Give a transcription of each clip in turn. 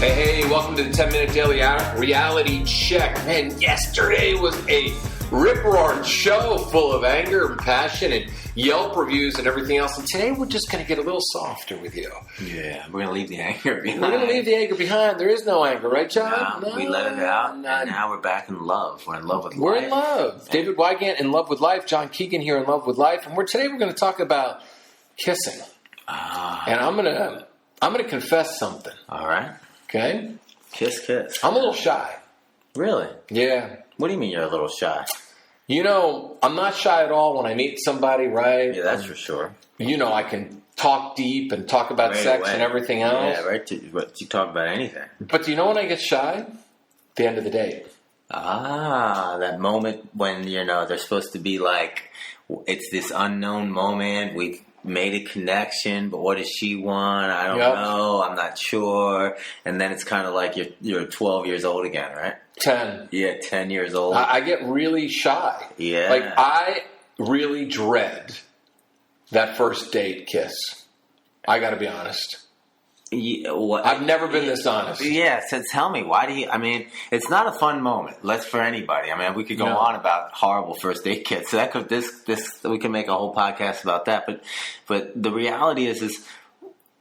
Hey, welcome to the 10-Minute Daily Reality Check. Man, yesterday was a rip-roaring show full of anger and passion and Yelp reviews and everything else. And today we're just going to get a little softer with you. Yeah, we're going to leave the anger behind. We're going to leave the anger behind. There is no anger, right, John? No, we let it out, and now we're back in love. We're in love with life. We're in love. Yeah. David Wygant in love with life. John Keegan here in love with life. And today we're going to talk about kissing. And I'm going to confess something. All right. Okay? Kiss. I'm a little shy. Really? Yeah. What do you mean you're a little shy? You know, I'm not shy at all when I meet somebody, right? Yeah, that's for sure. You know, I can talk deep and talk about sex and everything else. Yeah, right. You talk about anything. But do you know when I get shy? The end of the date. That moment when, they're supposed to be like, it's this unknown moment. We've made a connection, but what does she want? I don't know. I'm not sure. And then it's kind of like you're 12 years old again, right? 10. Yeah, 10 years old. I get really shy. Yeah. Like, I really dread that first date kiss. I got to be honest. Yeah, I've never been this honest. Yeah, so tell me, why do you... I mean, it's not a fun moment. For anybody. I mean, we could go on about horrible first date kiss. So we can make a whole podcast about that. But the reality is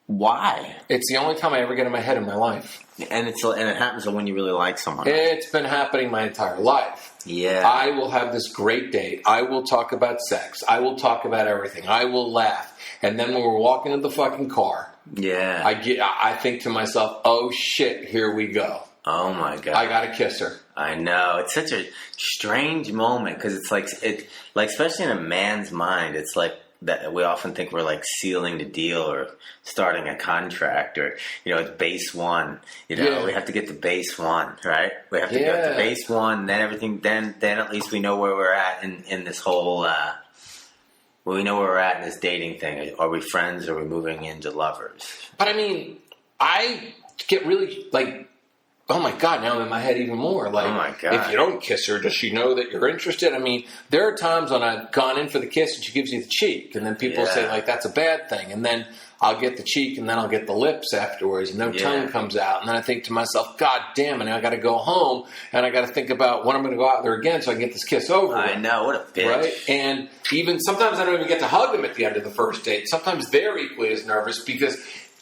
why? It's the only time I ever get in my head in my life. And it happens when you really like someone. It's been happening my entire life. Yeah. I will have this great date. I will talk about sex. I will talk about everything. I will laugh. And then when we're walking in the fucking car, I think to myself, oh shit, here we go. Oh my God. I gotta kiss her. I know. It's such a strange moment because it's like especially in a man's mind, it's like that we often think we're like sealing the deal or starting a contract or, it's base one. We have to get to base one, right? We have to get to base one, then everything, then at least we know where we're at in this whole, we know where we're at in this dating thing. Are we friends or are we moving into lovers? But I mean, I get really like, oh my God, now I'm in my head even more. Like, oh my God. If you don't kiss her, does she know that you're interested? I mean, there are times when I've gone in for the kiss and she gives you the cheek. And then people say, like, that's a bad thing. And then I'll get the cheek and then I'll get the lips afterwards. And no tongue comes out. And then I think to myself, God damn it, now I got to go home. And I got to think about when I'm going to go out there again so I can get this kiss over with. I know, what a bitch. Right? And even sometimes I don't even get to hug them at the end of the first date. Sometimes they're equally as nervous because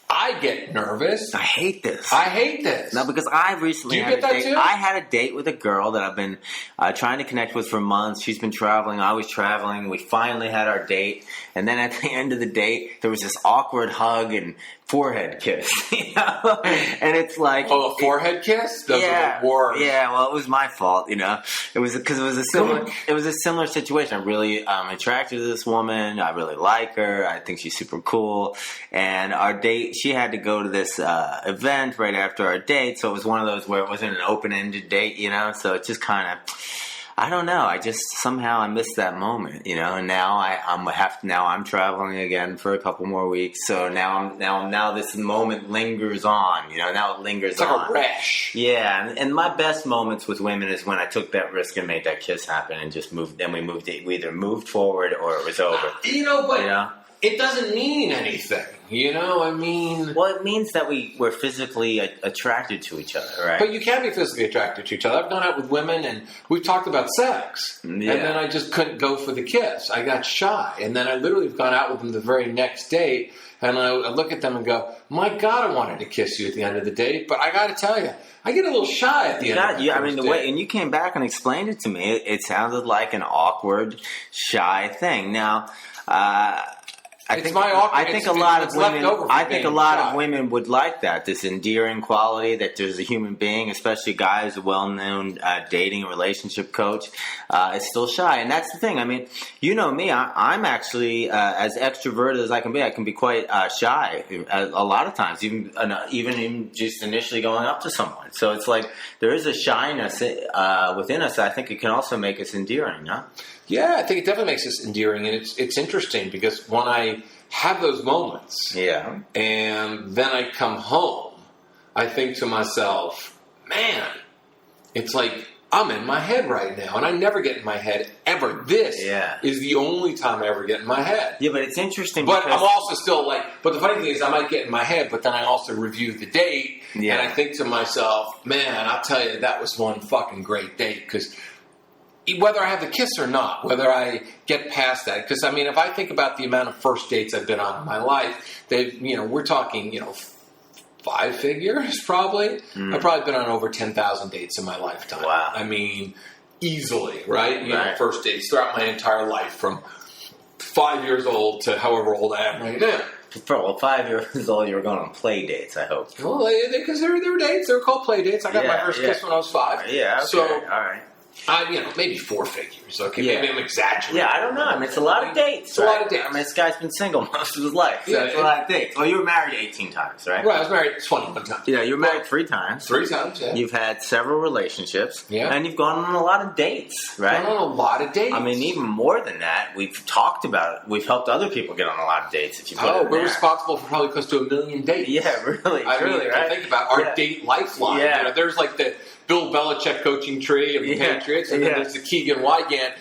I get nervous. I hate this. No, because I recently had a date. Too? I had a date with a girl that I've been trying to connect with for months. She's been traveling. I was traveling. We finally had our date. And then at the end of the date, there was this awkward hug and forehead kiss. And it's like... Oh, a forehead kiss? Those are the worst. Yeah, well, it was my fault, It was because it was a similar situation. I'm really attracted to this woman. I really like her. I think she's super cool. And our date, she had to go to this event right after our date. So it was one of those where it wasn't an open-ended date, So it just kind of... I don't know. I just somehow I missed that moment, And now I'm traveling again for a couple more weeks. So now this moment lingers on, Now it lingers on. It's like a rash. Yeah, and my best moments with women is when I took that risk and made that kiss happen and just moved. Then we either moved forward or it was over. It doesn't mean anything. I mean... Well, it means that we're physically attracted to each other, right? But you can be physically attracted to each other. I've gone out with women and we've talked about sex. Yeah. And then I just couldn't go for the kiss. I got shy. And then I literally have gone out with them the very next date. And I look at them and go, my God, I wanted to kiss you at the end of the date. But I got to tell you, I get a little shy at the end of the first date. Way, and you came back and explained it to me. It sounded like an awkward, shy thing. Now... I think a lot of women would like that, this endearing quality that there's a human being, especially a guy who's a well-known dating and relationship coach, is still shy. And that's the thing. I mean, you know me, I'm actually as extroverted as I can be quite shy a lot of times, even just initially going up to someone. So it's like there is a shyness within us. I think it can also make us endearing, huh? Yeah, I think it definitely makes us endearing, and it's interesting because when I have those moments, and then I come home, I think to myself, man, it's like I'm in my head right now, and I never get in my head ever. This is the only time I ever get in my head. Yeah, but it's interesting. But I'm also still but the funny thing is I might get in my head, but then I also review the date, and I think to myself, man, I'll tell you, that was one fucking great date, because whether I have the kiss or not, whether I get past that, because, I mean, if I think about the amount of first dates I've been on in my life, we're talking, 5 figures, probably. I've probably been on over 10,000 dates in my lifetime. Wow. I mean, easily, right? First dates throughout my entire life, from 5 years old to however old I am right now. For 5 years old, you were going on play dates, I hope. Well, because they were dates. They were called play dates. I got my first kiss when I was 5. Yeah, okay. So, all right. Maybe 4 figures. Okay, maybe I'm exaggerating. Yeah, I don't know. I mean, it's a lot of dates. It's a lot of dates. I mean, this guy's been single most of his life. So it's a lot of dates. Well, you were married 18 times, right? Right, I was married 21 times. Yeah, you were married 3 times. 3 times, yeah. You've had several relationships. Yeah. And you've gone on a lot of dates, right? Gone on a lot of dates. I mean, even more than that, we've talked about it. We've helped other people get on a lot of dates. If you put it we're responsible for probably close to 1 million dates. Yeah, really. I mean, right? Think about our date lifeline. Yeah. There's like the Bill Belichick coaching tree of the Patriots, and then there's the Keegan Wygant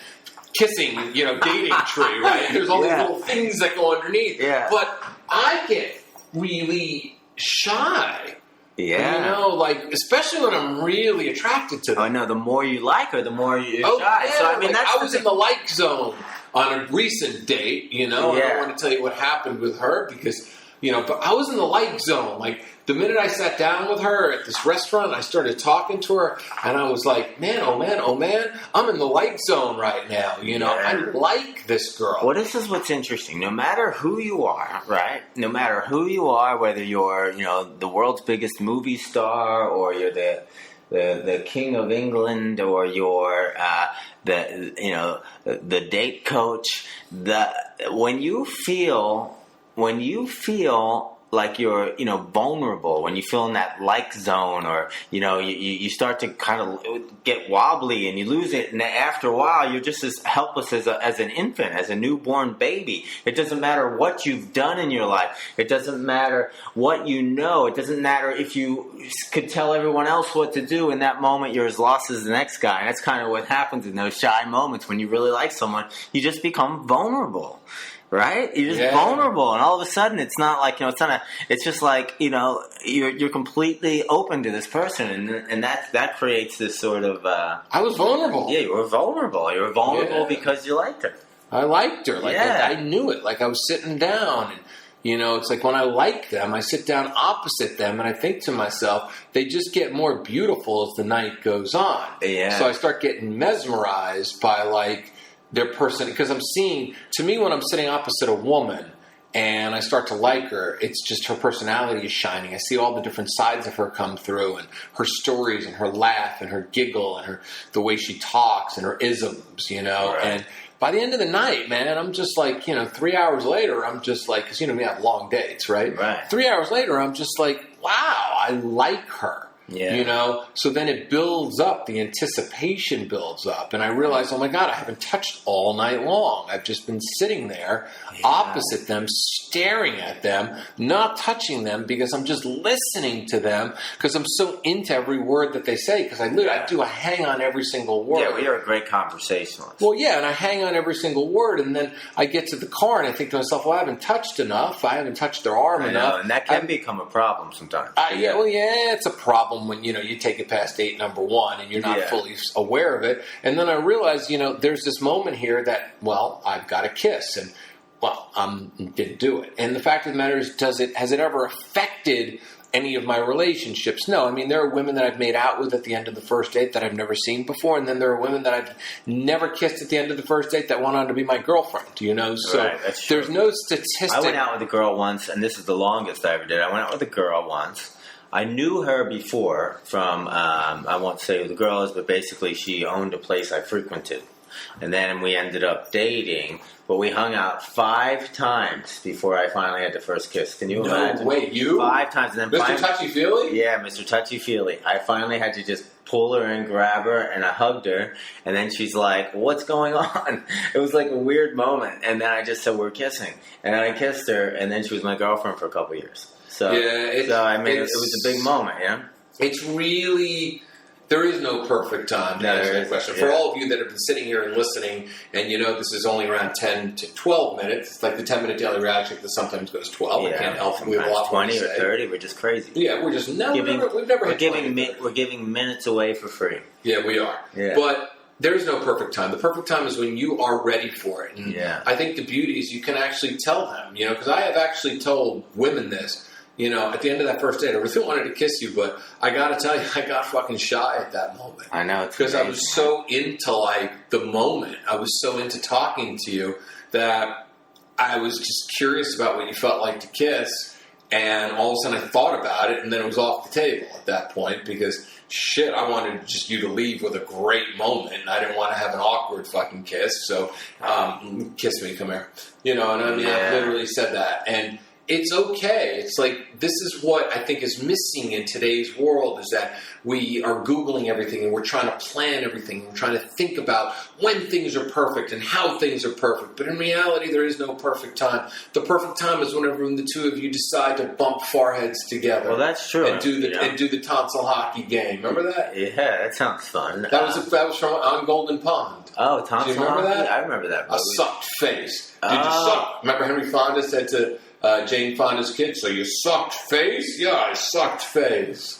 kissing, dating tree, right? There's all these little things that go underneath. Yeah. But I get really shy. Yeah. Especially when I'm really attracted to them. I know, the more you like her, the more you're shy. Yeah, so, I mean, I was in the like zone on a recent date, I don't want to tell you what happened with her because, but I was in the like zone. Like, the minute I sat down with her at this restaurant, I started talking to her, and I was like, man, oh man, I'm in the like zone right now. I like this girl. Well, this is what's interesting. No matter who you are, right? No matter who you are, whether you're, the world's biggest movie star, or you're the king of England, or you're the date coach, when you feel like you're, vulnerable, when you feel in that like zone, or, you start to kind of get wobbly and you lose it. And after a while, you're just as helpless as an infant, as a newborn baby. It doesn't matter what you've done in your life. It doesn't matter what you know. It doesn't matter if you could tell everyone else what to do. In that moment, you're as lost as the next guy. And that's kind of what happens in those shy moments when you really like someone. You just become vulnerable. Right? You're just vulnerable, and all of a sudden, it's not like it's just like you're completely open to this person, and that creates this sort of. I was vulnerable. Yeah, you were vulnerable. You were vulnerable because you liked her. I liked her. I knew it. Like, I was sitting down, and it's like when I like them, I sit down opposite them, and I think to myself, they just get more beautiful as the night goes on. Yeah. So I start getting mesmerized by their person, because I'm seeing, to me, when I'm sitting opposite a woman and I start to like her, it's just her personality is shining. I see all the different sides of her come through, and her stories, and her laugh, and her giggle, and the way she talks, and her isms, Right. And by the end of the night, man, I'm just 3 hours later, I'm just because, we have long dates, right? Right. 3 hours later, I'm just wow, I like her. Yeah. So then it builds up, the anticipation builds up, and I realize, oh my God, I haven't touched all night long. I've just been sitting there opposite them, staring at them, not touching them, because I'm just listening to them, because I'm so into every word that they say, because I hang on every single word. Yeah, well, you're a great conversationalist. Well, yeah, and I hang on every single word, and then I get to the car, and I think to myself, well, I haven't touched enough. I haven't touched their arm enough. And that can become a problem sometimes. It's a problem when, you take it past date number 1 and you're not fully aware of it. And then I realize, there's this moment here that, well, I've got a kiss, and, well, didn't do it. And the fact of the matter is, has it ever affected any of my relationships? No. I mean, there are women that I've made out with at the end of the first date that I've never seen before, and then there are women that I've never kissed at the end of the first date that went on to be my girlfriend, So right, that's true. There's no statistic. I went out with a girl once, and this is the longest I ever did. I went out with a girl once. I knew her before from, I won't say who the girl is, but basically she owned a place I frequented. And then we ended up dating, but we hung out 5 times before I finally had the first kiss. Can you imagine? No, wait, you? 5 times. And then Mr. Touchy-Feely? Yeah, Mr. Touchy-Feely. I finally had to just pull her and grab her, and I hugged her, and then she's like, what's going on? It was like a weird moment, and then I just said, we're kissing. And I kissed her, and then she was my girlfriend for a couple years. So, it was a big moment, It's really, There is no perfect time to answer that question. For all of you that have been sitting here and listening, and you know this is only around 10 to 12 minutes, it's like the 10-minute daily reaction that sometimes goes 12. I can't help it. We have a lot 20 or 30. We're just crazy. Yeah, we're just we've never hit 20. We're giving minutes away for free. Yeah, we are. Yeah. But there's no perfect time. The perfect time is when you are ready for it. And I think the beauty is you can actually tell them, because I have actually told women this. At the end of that first date, I really wanted to kiss you, but I got to tell you, I got fucking shy at that moment. I know. Because I was so into, the moment. I was so into talking to you that I was just curious about what you felt like to kiss, and all of a sudden I thought about it, and then it was off the table at that point because, shit, I wanted just you to leave with a great moment, and I didn't want to have an awkward fucking kiss, so kiss me, come here. And I literally said that, and it's okay. It's like, this is what I think is missing in today's world is that we are Googling everything and we're trying to plan everything. And we're trying to think about when things are perfect and how things are perfect. But in reality, there is no perfect time. The perfect time is whenever the two of you decide to bump foreheads together. Well, that's true. And do the tonsil hockey game. Remember that? Yeah, that sounds fun. That was from On Golden Pond. Oh, tonsil hockey? Do you remember that? I remember that movie. A sucked face. Did you suck? Remember Henry Fonda said to Jane Fonda's kid, so you sucked face? Yeah, I sucked face.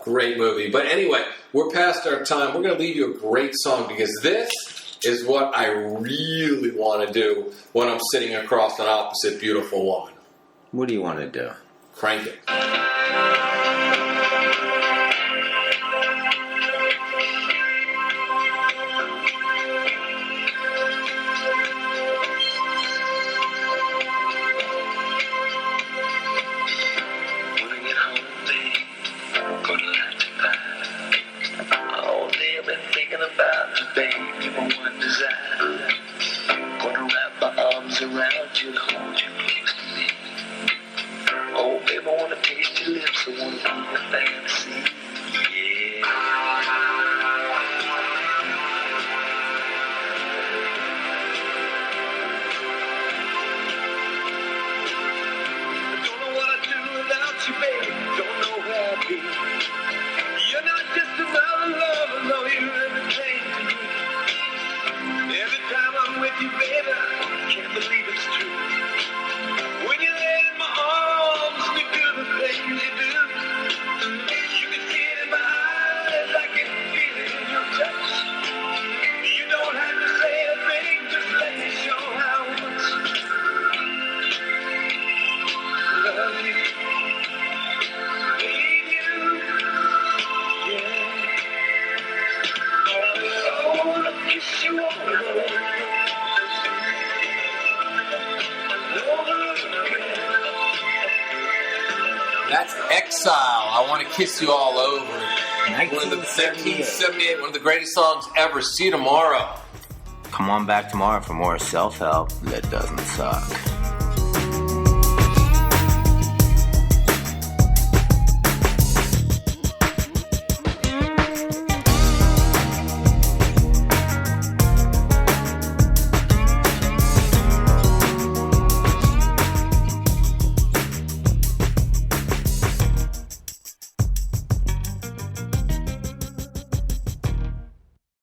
Great movie. But anyway, we're past our time. We're going to leave you a great song because this is what I really want to do when I'm sitting across an opposite beautiful woman. What do you want to do? Crank it. Around you and hold you close to me. Oh, baby, I wanna taste your lips. I wanna be your fantasy. Yeah. I don't know what I'd do without you, baby. Don't know where I'd be. You're not just another lover, no, you're everything to me. Every time I'm with you, baby, I can't believe it's true. When you lay in my arms, you do the things you do. You can see it in my eyes, I can feel it in your touch. You don't have to say a thing, just let me show how much I love you. Need you, yeah. I wanna kiss you all over. That's Exile. I Want to Kiss You All Over. 1978, one of the greatest songs ever. See you tomorrow. Come on back tomorrow for more self-help that doesn't suck.